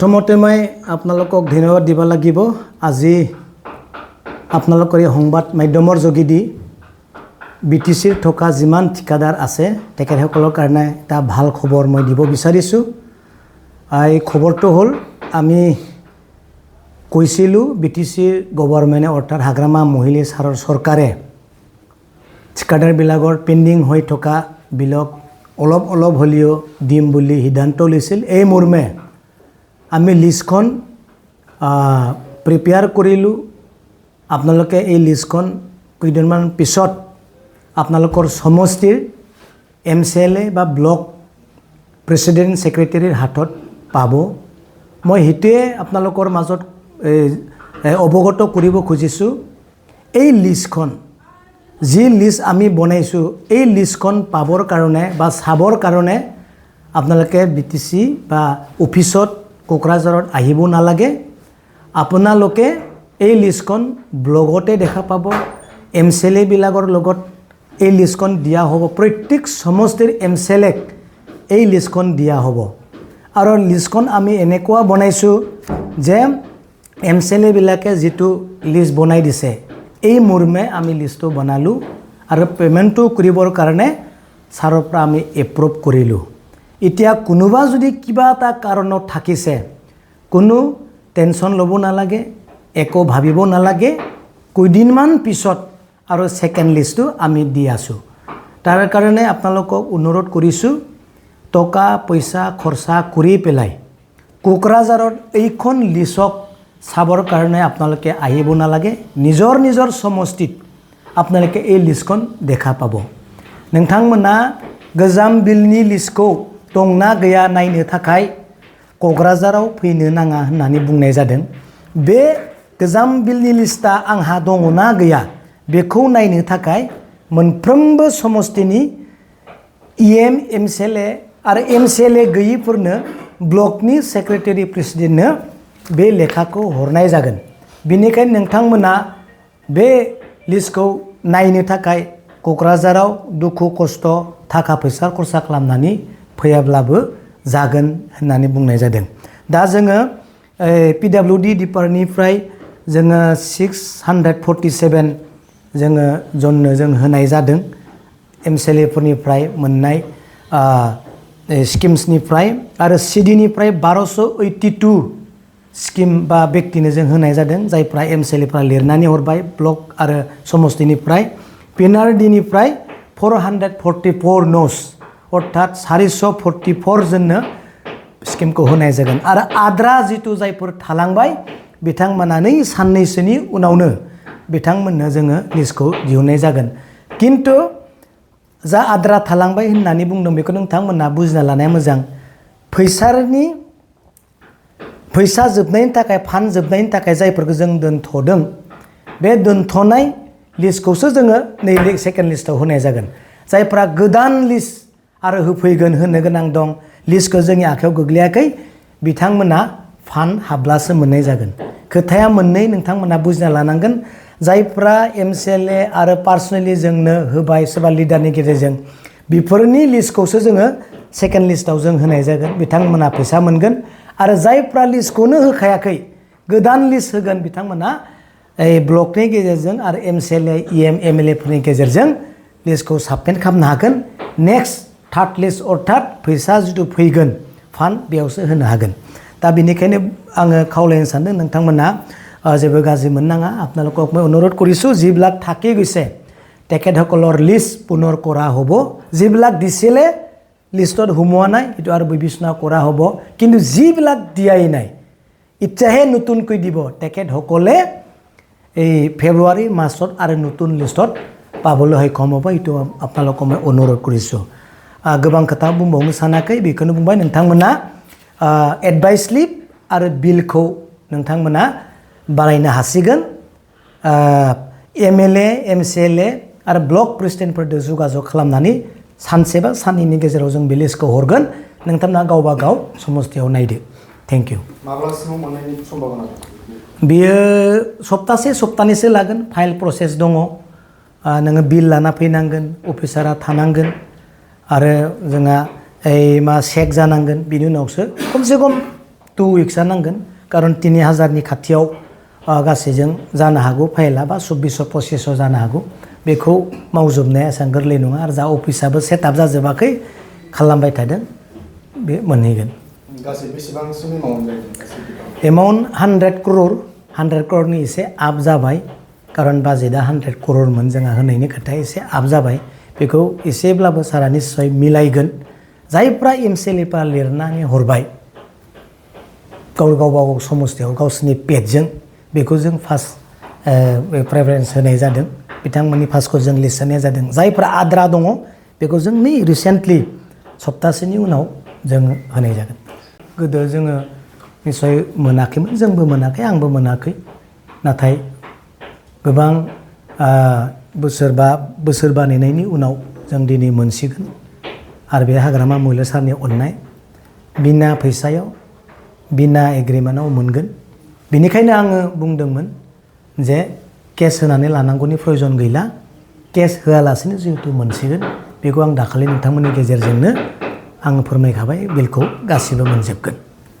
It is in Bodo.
प्रथमते मैं आपनालोকক धन्यवाद दिबा লাগিব আজি आपनालोকৰ এই সংবাদ মাধ্যমৰ যোগেদি বিটিচিৰ থকা যিমান ঠিকাদাৰ আছে তেখেতসকলৰ কাৰণে এটা ভাল খবৰ মই দিব বিচাৰিছো। এই খবৰটো হ'ল আমি কৈছিলো বিটিচিৰ গভৰ্ণমেণ্টে অৰ্থাৎ হাগ্ৰামা মহিলা সাৰৰ চৰকাৰে ঠিকাদাৰ বিলাকৰ পেন্ডিং হৈ থকা বিলক অলপ হলিও দিম বুলি সিদ্ধান্ত লৈছিল। এই মৰ্মে আমি লিষ্টখন প্ৰিপেয়াৰ কৰিলো। আপোনালোকে এই লিষ্টখন কেইদিনমান পিছত আপোনালোকৰ সমষ্টিৰ MCLA বা ব্লক প্ৰেচিডেণ্ট সেক্ৰেটাৰীৰ হাতত পাব। মই হেতুৱে আপোনালোকৰ মাজত অৱগত কৰিব খুজিছো। এই লিষ্টখন যি লিষ্ট আমি বনাইছো এই লিষ্টখন পাবৰ কাৰণে বা চাবৰ কাৰণে আপোনালোকে বিটিচি বা অফিচত কোকৰাঝাৰত আহিব নালাগে। আপোনালোকে এই লিষ্টখন ব্লগতে দেখা পাব। MCLA বিলাকৰ লগত এই লিষ্টখন দিয়া হ'ব। প্ৰত্যেক সমষ্টিৰ MCLA এই লিষ্টখন দিয়া হ'ব। আৰু লিষ্টখন আমি এনেকুৱা বনাইছো যে MCLA বিলাকে যেটো লিষ্ট বনাই দিছে এই মৰ্মে আমি লিষ্টটো বনালো আৰু পেমেন্টটো কৰিবৰ কাৰণে সাৰৰ পৰা আমি এপ্ৰুভ কৰিলো। এতিয়া কোনোবা যদি কিবা এটা কাৰণত থাকিছে কোনো টেনশন ল'ব নালাগে, একো ভাবিব নালাগে। কেইদিনমান পিছত আৰু সেকেন্ড লিষ্টটো আমি দি আছো। তাৰ কাৰণে আপোনালোকক অনুৰোধ কৰিছো টকা পইচা খৰচা কৰি পেলাই কোকৰাঝাৰত এইখন লিষ্টক চাবৰ কাৰণে আপোনালোকে আহিব নালাগে। নিজৰ সমষ্টিত আপোনালোকে এই লিষ্টখন দেখা পাব। नोंथांमोना गोजाम बिलनि लिस्टखौ दंना गैया नायनो थाखाय क'क्राझाराव फैनो नाङा होननानै बुंनाय जादों। बे गोजाम बिलनि लिस्टा आंहा दङना गैया बेखौ नायनो थाखाय मोनफ्रोमबो समष्टिनि EM MCLA आरो MCLA गैयिफोरनो ब्लकनि सेक्रेटारि प्रेसिडेन्टनो बे लेखाखौ हरनाय जागोन। बेनिखायनो नोंथांमोना बे लिस्टखौ नायनो थाखाय क'क्राझाराव दुखु खस्थ थाखा फैसा खरसा खालामनानै फैयाब्लाबो जागोन होननानै बुंनाय जादों। दा जोङो PWD डिपार्टमेन्टनिफ्राय जोङो 647 जोङो जननो जों होनाय जादों। MCLA फोरनिफ्राय मोननाय स्किम्सनिफ्राय आरो CDनिफ्राय 1282 स्किम बा व्यक्तिनो जों होनाय जादों जायफ्रा MCLA फ्रा लिरनानै हरबाय ब्लक आरो समष्टिनिफ्राय। PNRDनिफ्राय 444 न'स अर्थात 444 जननो स्किमखौ होनाय जागोन। आरो आद्रा जितु जायफोर थालांबाय बिथांमोना नै साननैसोनि उनावनो बिथांमोननो जोङो लिस्टखौ दिहुननाय जागोन। किन्तु जा आद्रा थालांबाय होननानै बुंदों बेखौ नोंथांमोना बुजिना लानाया मोजां। फैसा जोबनायनि थाखाय फान्ड जोबनायनि थाखाय जायफोरखौ जों दोनथ'दों बे दोनथ'नाय लिस्टखौसो जोङो नै सेकेन्ड लिस्टआव होनाय जागोन। जायफ्रा गोदान लिस्ट आरो होफैगोन होनो गोनां दं लिस्टखौ जोंनि आखायाव गोग्लैयाखै बिथांमोना फान्ड हाब्लासो मोननाय जागोन। खोथाया मोननै नोंथांमोना बुजिना लानांगोन। जायफ्रा MCLA आरो पार्सनेलि जोंनो होबाय सोरबा लिडारनि गेजेरजों बेफोरनि लिस्टखौसो जोङो सेकेन्ड लिस्टआव जों होनाय जागोन। बिथांमोना फैसा मोनगोन। आरो जायफ्रा लिस्टखौनो होखायाखै गोदान लिस्ट होगोन बिथांमोना ब्लकनि गेजेरजों आरो MCLA EM MLA फोरनि गेजेरजों लिस्टखौ साबमिट खालामनो हागोन। नेक्स्ट थार्ड लिस्ट अर्थात फैसा जितु फैगोन फान्ड बेयावसो होनो हागोन। दा बेनिखायनो आङो खावलायनो सानदों नोंथांमोना जेबो गाज्रि मोननाङा। আপোনালোকক মই অনুৰোধ কৰিছোঁ যিবিলাক থাকি গৈছে তেখেতসকলৰ লিষ্ট পুনৰ কৰা হ'ব। যিবিলাক দিছিলে লিষ্টত সোমোৱা নাই সেইটো আৰু বিবেচনা কৰা হ'ব। কিন্তু যিবিলাক দিয়াই নাই এতিয়াহে নতুনকৈ দিব তেখেতসকলে এই ফেব্ৰুৱাৰী মাৰ্চত আৰু নতুন লিষ্টত পাবলৈ সক্ষম হ'ব। এইটো আপোনালোকক মই অনুৰোধ কৰিছোঁ। गोबां खोथा बुंबावनो सानाखै बेखौनो बुंबाय। नोंथांमोना एडभाइस स्लिप आरो बिलखौ नोंथांमोना बानायनो हासिगोन। MLA MCLA आरो ब्लक प्रेसिडेन्टफोरजों जगाजग खालामनानै सानसे बा साननैनि गेजेराव जों बे लिस्टखौ हरगोन। नोंथांमोना गावबा गाव समष्टियाव नायदो। Thank you. माब्लासिमाव मोननायनि सम्भावना दं? बेयो सप्तानैसो लागोन। फाइल प्रसेस दङ। नोङो बिल लाना फैनांगोन, अफिसारा थानांगोन आरो जोंहा मा चेक जानांगोन। बिनि उनावसो खमसे खम 2 उइक्सआ नांगोन कारन 3000 खाथियाव गासैजों जानो हागौ फाइलआ बा 2425 जानो हागौ बेखौ मावजोबनाया एसेबां गोरलै नङा आरो जा अफिसाबो सेटआप जाजोबाखै खालामबाय थादों बे मोनहैगोन गासै बेसेबांसिम एमाउन्ट जागोन एमाउन्ट 100 crore नि एसे आप जाबाय कारन बाजेटआ 100 crore जोंहा होनायनि खोथाया एसे आप जाबाय बेखौ एसेब्लाबो सारा निश्चय मिलायगोन जायफ्रा एमसिएलएफा लिरनानै हरबाय गावबा गाव समस्थियाव गावसोरनि पेजजों बेखौ जों फार्स्ट प्रेफारेन्स होनाय जादों बिथांमोननि फार्स्टखौ जों लिस्ट होनाय जादों जायफ्रा आद्रा दङ बेखौ जों नै रिसेन्टलि सप्तासेनि उनाव जों होनाय जागोन गोदो जोङो निश्चय मोनाखैमोन जोंबो मोनाखै आंबो मोनाखै नाथाय गोबां बोसोरबा नेनायनि उनाव जों दिनै मोनसिगोन आरो बे हाग्रामा महिला सारनि अननाय बिना फैसायाव बिना एग्रिमेन्टआव मोनगोन बेनिखायनो आङो बुंदोंमोन जे केस होनानै लानांगौनि प्रयजन गैला केस होआलासिनो जिहेतु मोनसिगोन बेखौ आं दाखालि नोंथांमोननि गेजेरजोंनो आं फोरमायखाबाय बिलखौ गासिबो मोनजोबगोन